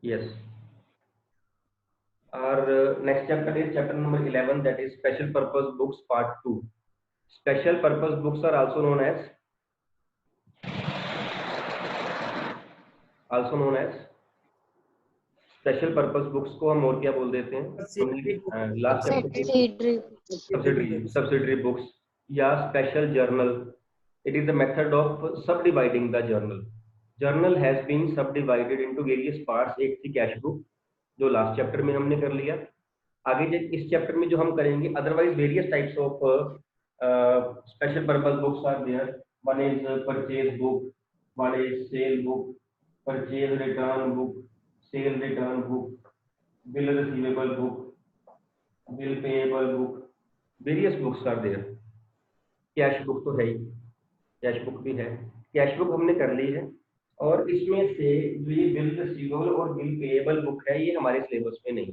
Yes. Our next chapter is chapter number 11, that is special purpose books part 2. Special purpose books are also known as special purpose books को हम और क्या बोल देते हैं, हमने लास्ट चैप्टर सब्सिडरी बुक्स या special journal. It is the method of subdividing the journal. Journal has been subdivided into various parts. एक थी कैश बुक जो लास्ट चैप्टर में हमने कर लिया. आगे इस चैप्टर में जो हम करेंगे, otherwise various types of special purpose books are there. One is purchase book, one is sale book, purchase return book, sale return book, bill receivable book, bill payable book, various books are there. Cash book तो है ही, cash book भी है. Cash book हमने कर ली है, और इसमें से जो ये बिल रिसीवेबल और बिल पेएबल बुक है, ये हमारे सिलेबस में नहीं.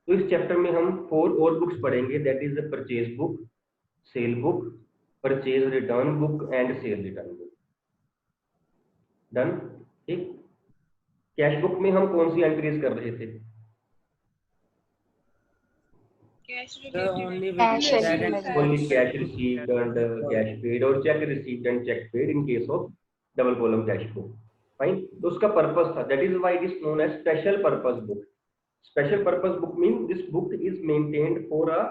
तो इस चैप्टर में हम 4 और बुक्स पढ़ेंगे, that is the purchase book, cell book, purchase return book and cell return book. Done. ठीक. कैश बुक में हम कौन सी एंट्रीज कर रहे थे? only cash received and cash paid, और check received and check paid in case of double column cash book. Fine. तो उसका पर्पस था, that is why it is known as special purpose book. Special purpose book mean this book is maintained for a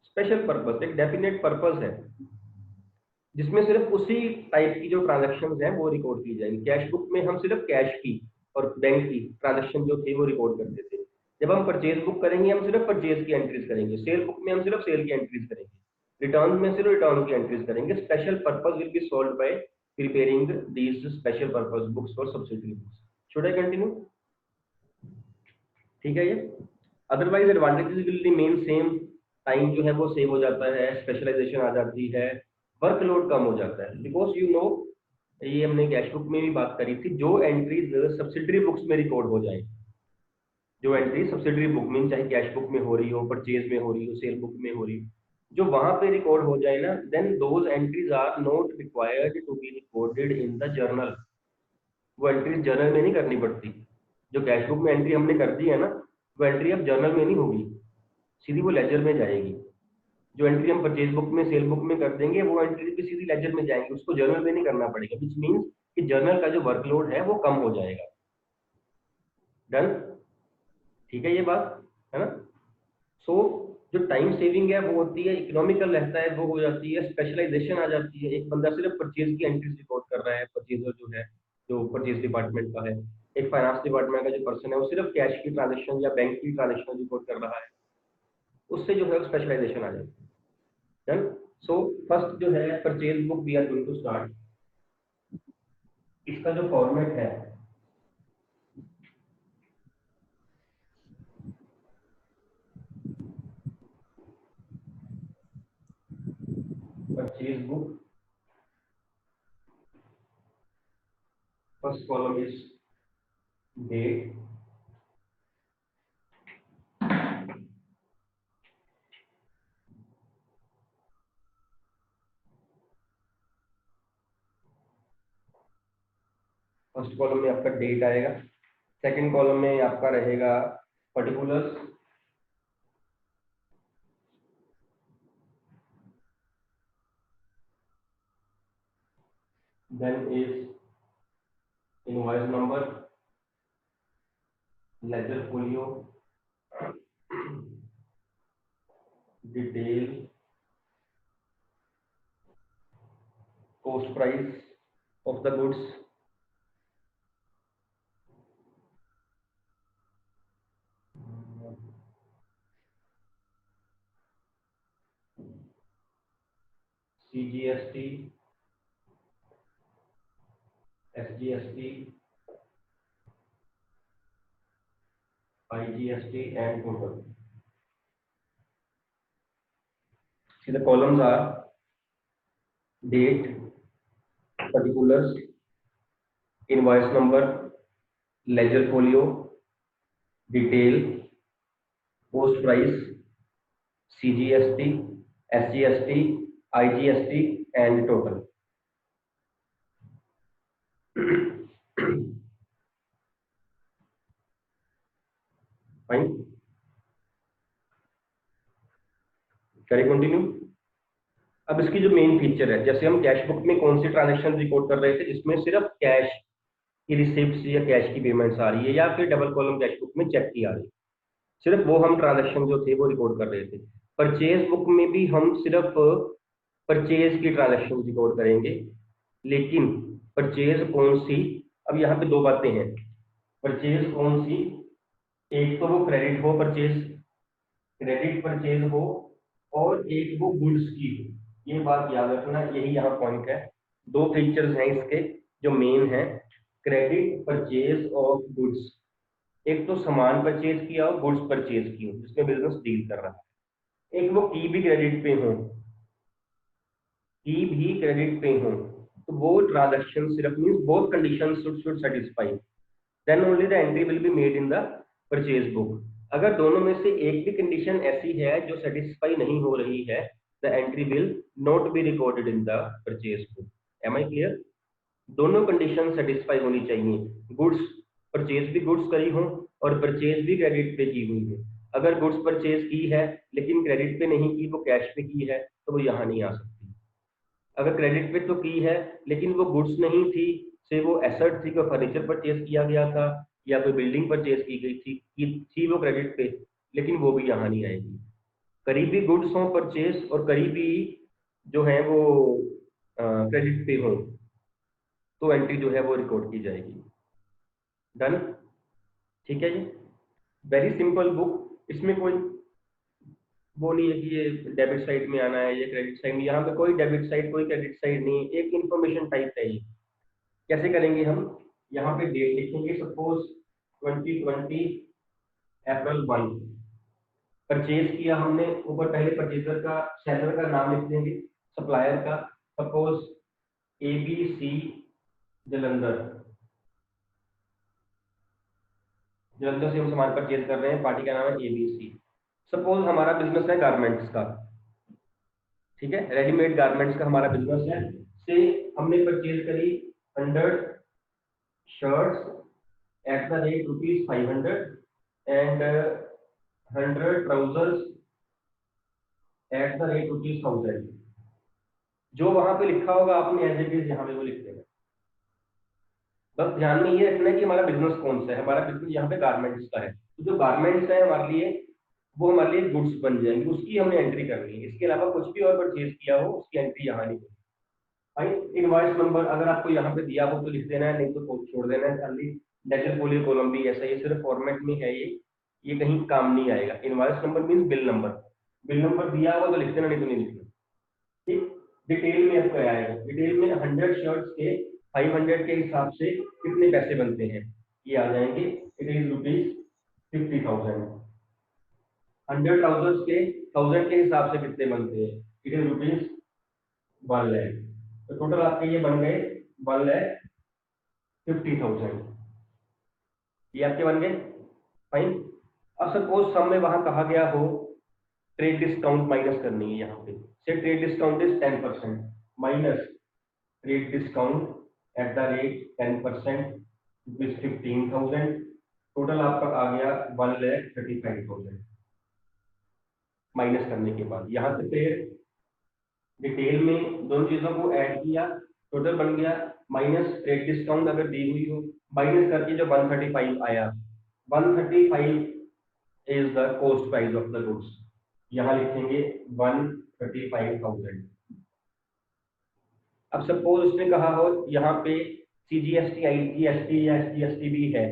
special purpose. एक definite purpose है जिसमें सिर्फ उसी type की जो ट्रांजैक्शंस हैं वो रिकॉर्ड की जाएंगी. कैश बुक में हम सिर्फ कैश की और बैंक की ट्रांजैक्शन जो थे वो रिकॉर्ड करते थे. जब हम परचेज बुक करेंगे हम सिर्फ परचेज की एंट्रीज करेंगे. सेल बुक में हम सिर्फ सेल की एंट्रीज करेंगे. रिटर्न में सिर्फ रिटर्न की एंट्रीज करेंगे. Special purpose will be solved bye preparing these special purpose books for subsidiary books. Should I continue? ठीक है. ये otherwise advantages will remain same. Time जो है वो सेव हो जाता है, स्पेशलाइजेशन आ जाती है, वर्कलोड कम हो जाता है. बिकॉज यू नो, ये हमने कैश बुक में भी बात करी थी, जो एंट्रीज सब्सिडरी बुक्स में रिकॉर्ड हो जाए, जो एंट्री सब्सिडरी बुक में, चाहे कैश बुक में हो रही हो, परचेज में हो रही हो, सेल बुक में हो रही हो, जो वहां पे रिकॉर्ड हो जाए ना, then those entries are not required to be recorded in the journal. वो एंट्रीज जर्नल में नहीं करनी पड़ती. जो कैश बुक में एंट्री हमने कर दी है ना, वो एंट्री अब जर्नल में नहीं होगी, सीधी वो लेजर में जाएगी. जो एंट्री हम परचेज बुक में, सेल बुक में कर देंगे, वो एंट्री भी सीधी लेजर में जाएंगे, उसको जर्नल में नहीं करना पड़ेगा. विच मीन्स कि जर्नल का जो वर्कलोड है वो कम हो जाएगा. डन. ठीक है ये बात, है ना? सो जो टाइम सेविंग है वो होती है, इकोनॉमिकल रहता है वो हो जाती है, स्पेशलाइजेशन आ जाती है. एक बंदा सिर्फ परचेज की एंट्रीज रिकॉर्ड कर रहा है, परचेजर जो है, जो परचेज डिपार्टमेंट का है. एक फाइनेंस डिपार्टमेंट का जो पर्सन है वो सिर्फ कैश की ट्रांजेक्शन या बैंक की ट्रांजेक्शन रिकॉर्ड कर रहा है. उससे जो है स्पेशलाइजेशन आ जाती है. डन. सो फर्स्ट जो है purchase book we are going to start. इसका जो फॉर्मेट है, purchase book, first column is date, first column में आपका डेट आएगा. सेकंड कॉलम में आपका रहेगा particulars, then is invoice number, ledger folio, detail, cost price of the goods, CGST, SGST, IGST and total. See, the columns are date, particulars, invoice number, ledger folio, detail, cost price, CGST, SGST, IGST and total. Fine, करें continue. अब इसकी जो main feature है, जैसे हम cash book में कौन सी transaction record कर रहे थे, इसमें सिर्फ कैश की रिसिप्ट या कैश की पेमेंट्स आ रही है, या फिर डबल कॉलम कैश बुक में चेक की आ रही है, सिर्फ वो हम ट्रांजेक्शन जो थे वो रिकॉर्ड कर रहे थे। परचेज बुक में भी हम सिर्फ परचेज की ट्रांजेक्शन रिकॉर्ड करेंगे, लेकिन परचेज कौन सी, अब यहाँ पे दो बातें हैं, परचेज कौन सी, एक तो वो क्रेडिट हो परचेज, क्रेडिट परचेज हो, और एक वो गुड्स की हो। ये बात याद रखना, यही यहाँ पॉइंट है। दो फीचर्स हैं इसके जो मेन है, क्रेडिट परचेज ऑफ गुड्स। एक तो सामान परचेज किया हो, गुड्स परचेज की हो, जिसमें बिजनेस डील कर रहा है। एक वो की भी क्रेडिट पे हो, की भी क्रेडिट पे हो, तो वो ट्रांजेक्शन सिर्फ means both condition should satisfy, then only the entry will be made in the purchase book. अगर दोनों में से एक भी कंडीशन ऐसी है जो सेटिस्फाई नहीं हो रही है, the entry will not be recorded in the purchase book. Am I clear? दोनों कंडीशन सेटिस्फाई होनी चाहिए, गुड्स परचेज भी गुड्स करी हो और परचेज भी क्रेडिट पे की हुई है। अगर गुड्स परचेज की है लेकिन क्रेडिट पे नहीं की, वो कैश पे की है, तो वो यहाँ नहीं आ सकती। अगर क्रेडिट पे तो की है लेकिन वो गुड्स नहीं थी, से वो एसेट थी, कोई फर्नीचर परचेज किया गया था या कोई बिल्डिंग परचेज की गई थी, की थी वो क्रेडिट पे, लेकिन वो भी यहाँ नहीं आएगी। करीबी गुड्स हो परचेज और करीबी जो है वो क्रेडिट पे हो, तो एंट्री जो है वो रिकॉर्ड की जाएगी। डन? ठीक है जी, वेरी सिंपल बुक। इसमें कोई वो नहीं है कि ये डेबिट साइड में आना है, ये क्रेडिट साइड में, यहाँ पे कोई डेबिट साइड कोई क्रेडिट साइड नहीं है, एक इंफॉर्मेशन टाइप है ये। कैसे करेंगे हम, यहाँ पे डेट लिखेंगे, सपोज 2020 अप्रैल 1, परचेज किया हमने, ऊपर पहले परचेजर का सेलर का नाम लिख देंगे, सप्लायर का, सपोज ABC जलंधर, जलंधर से हम सामान परचेज कर रहे हैं, पार्टी का नाम है ABC। सपोज हमारा बिजनेस है गारमेंट्स का, ठीक है, रेडीमेड गारमेंट्स का हमारा बिजनेस है, से हमने परचेज करी 100 shirts at the rate ₹500 and 100 trousers eight the rate ₹1000। जो वहां पे लिखा होगा आपने एज इट इज यहाँ पे वो लिख देना। बस ध्यान में ये रखना है कि हमारा बिजनेस कौन सा है, हमारा बिजनेस यहाँ पे गारमेंट्स का है, तो जो गारमेंट्स है हमारे लिए, वो हमारे लिए गुड्स बन जाएंगे, उसकी हमने एंट्री करनी है। इसके अलावा कुछ भी और परचेज किया हो उसकी एंट्री यहाँ नहीं होगी। भाई इनवॉइस नंबर अगर आपको यहाँ पे दिया हो तो लिख देना है, नहीं तो छोड़ देना है खाली। लेटर पोलियो कॉलम भी ऐसा, ये सिर्फ फॉर्मेट में है, ये कहीं काम नहीं आएगा। Invoice number means bill number, bill number दिया हुआ तो लिख देना, नहीं तो नहीं लिखना। ठीक, डिटेल में आपको आएगा, डिटेल में 100 शर्ट्स के 500 के हिसाब से कितने पैसे बनते हैं ये आ जाएंगे, इट इज ₹50,000। 100 ट्राउजर्स के 1000 के हिसाब से कितने बनते हैं, इट इज ₹1,00,000। तो टोटल आपके ये बन गए 1,50,000, ये आपके बन गए। फाइन। अब सपोज सम में वहां कहा गया हो ट्रेड डिस्काउंट माइनस करनी है, यहाँ पे से trade discount is 10% minus trade discount at the rate 10% which 15,000, total आपका आ गया 1,35,000। माइनस करने के बाद यहाँ से फिर डिटेल में दोनों चीजों को ऐड किया, टोटल बन गया माइनस ट्रेड डिस्काउंट अगर दी हुई हो, माइनस करके जो 135 आया, 135 is the cost price of the goods, यहाँ लिखेंगे 135,000। अब सपोज उसने कहा हो यहाँ पे CGST IGST या SGST भी है,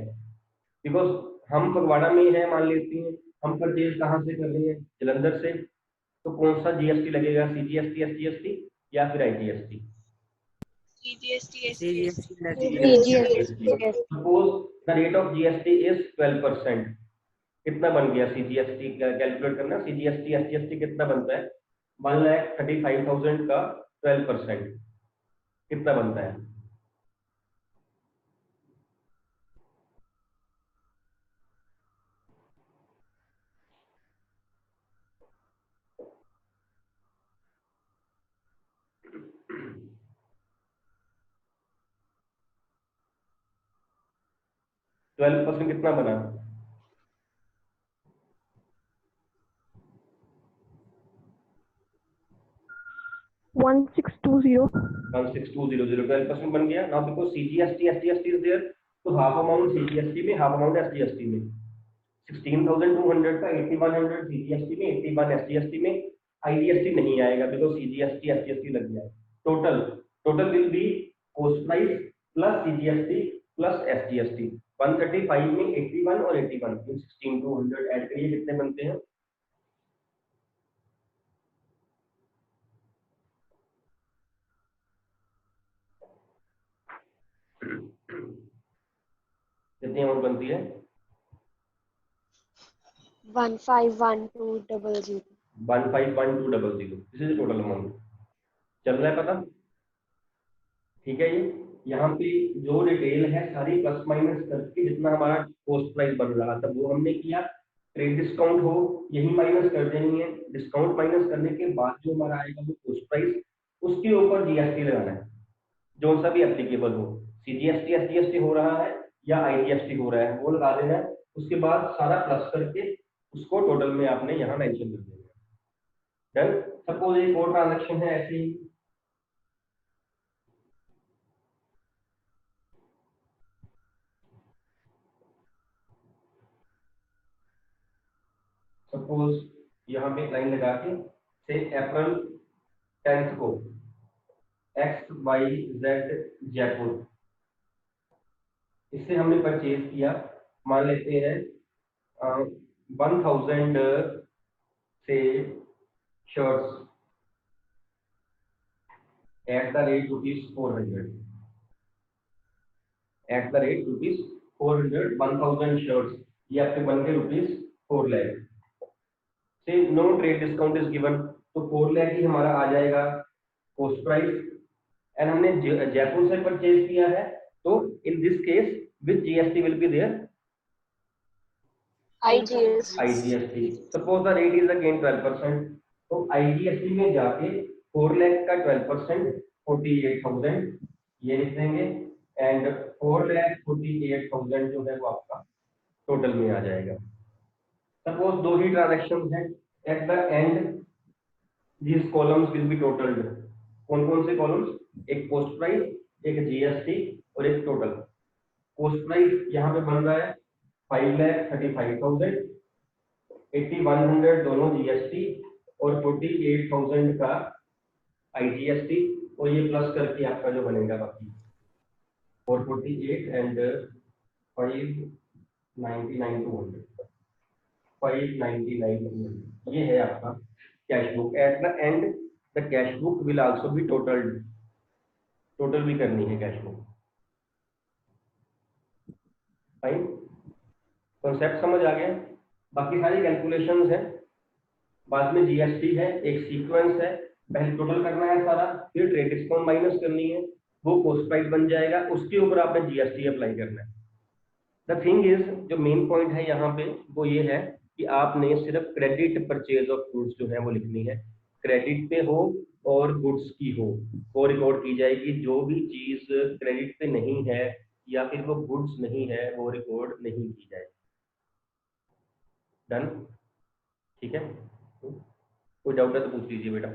बिकॉज हम फगवाड़ा में है मान लेते हैं, हम परचेज कहाँ से कर रहे हैं, जलंधर से, तो कौन सा GST लगेगा, CGST SGST या फिर IGST? Suppose the rate of GST is 12%, कितना बन गया CGST कैलकुलेट करना, CGST SGST कितना बनता है, 1,35,000 का 12% कितना बनता है? 12% कितना बना, 1620 16,200 12% बन गया। Now because CGST SGST is there, तो हाफ अमाउंट CGST में, हाफ अमाउंट SGST में। 16,200 का 8100 CGST में, 81 SGST में। IGST नहीं आएगा बिकॉज CGST SGST लग गया है। Total total will be cost price plus CGST plus SGST। 135 में 81 और 81 16,200 ऐड करिए, कितने बनते हैं? कितनी अमाउंट बनती है? 151200 151200। This is total amount. चल रहा है पता? ठीक है। ये यहाँ पे जो डिटेल है सारी प्लस माइनस करके जितना हमारा कॉस्ट प्राइस बन रहा था वो हमने किया। ट्रेड डिस्काउंट हो यही माइनस कर देनी है। डिस्काउंट माइनस करने के बाद जो हमारा आएगा वो कॉस्ट प्राइस, उसके ऊपर GST लगाना है जो सा भी एप्लीकेबल हो। CGST SGST हो रहा है या IGST हो रहा है वो लगा देना है। उसके बाद सारा प्लस करके उसको टोटल में आपने यहाँ मेंशन कर देना है। डन। सपोज एक और ट्रांजेक्शन है ऐसे ही। सपोज यहाँ पे लाइन लगा के से अप्रैल 10 को XYZ जयपुर, इससे हमने परचेज किया, मान लेते हैं 1000 से shirts at the rate ₹400, at the rate ₹400। 1000 shirts ये आपके बन के ₹4 लाख से no trade discount is given, तो 4 लाख ही हमारा आ जाएगा कॉस्ट प्राइस। एंड हमने जयपुर से परचेज किया है, तो in this case which GST will be there? IGST। Suppose the rate is again 12%, तो IGST में जाके 4 लाख का 12% 48,000 ये लिख देंगे। एंड 4,48,000 जो है वो आपका टोटल में आ जाएगा। सपोज दो ही ट्रांजेक्शन है, at the end these columns will be totaled। कौन कौन से कॉलम्स? एक कॉस्ट प्राइस, एक GST और एक टोटल। कॉस्ट प्राइस यहाँ पे बन रहा है 5,35,000, 8100 दोनों GST और 48,000 का IGST, और ये प्लस करके आपका जो बनेगा बाकी 448 एंड 599 599 ये है आपका cash book. At the end the cash book will also be टोटल्ड, total भी करनी है कैश बुक। फाइन, कॉन्सेप्ट समझ आ गया? बाकी सारी कैलकुलेशंस है, बाद में GST है, एक सीक्वेंस है, पहले टोटल करना है सारा, फिर ट्रेड डिस्काउंट माइनस करनी है, वो कॉस्ट प्राइस बन जाएगा, उसके ऊपर आपने GST अप्लाई करना है। द थिंग इज, जो मेन पॉइंट है यहाँ पे वो ये है कि आपने सिर्फ क्रेडिट परचेज ऑफ गुड्स जो है वो लिखनी है। क्रेडिट पे हो और गुड्स की हो वो रिकॉर्ड की जाएगी। जो भी चीज क्रेडिट पे नहीं है या फिर वो गुड्स नहीं है वो रिकॉर्ड नहीं की जाएगी। डन? ठीक है, कोई डाउट है तो पूछ लीजिए बेटा।